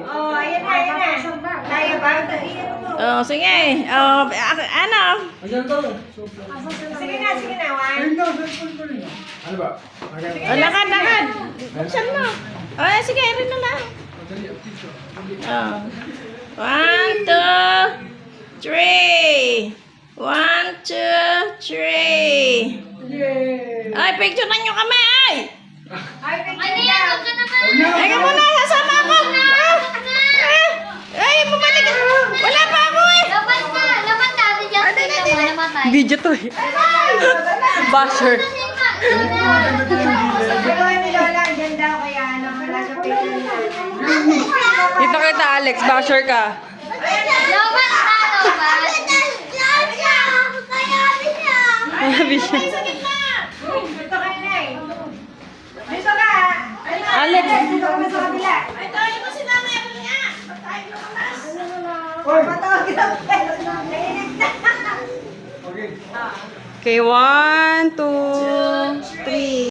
Oh, ayan na, ayan na. Kaya ba? Oh, sige. Oh, ano? Sige na, Juan. Ano ba? Oh, lakad, lakad. Buksan mo. Oh, sige, rin na lang. Oh. 1, 2, 3. 1, 2, 3. Ay, picture na nyo kami, ay! Ay, Ano yan? Huwag ka naman. Teka muna, sasama ako. Ay, mabalik. Wala pa ako eh. Laban ka. Laban ka. Ate Justin naman namatay. Video to eh. Basher. Sabi ni Lola, andyan daw kaya ano, wala sa picture na. Dito kita, Alex. Basher ka. Laban ka. Laban. Sabi siya. Dito ka na eh. Dito ka. Alex. Dito ka sa kabila. Ay, tayo mo si nanay. Ano nga? Tayo mo kamas. Patawag na. Nainig na. Okay. Okay, 1, 2, 3.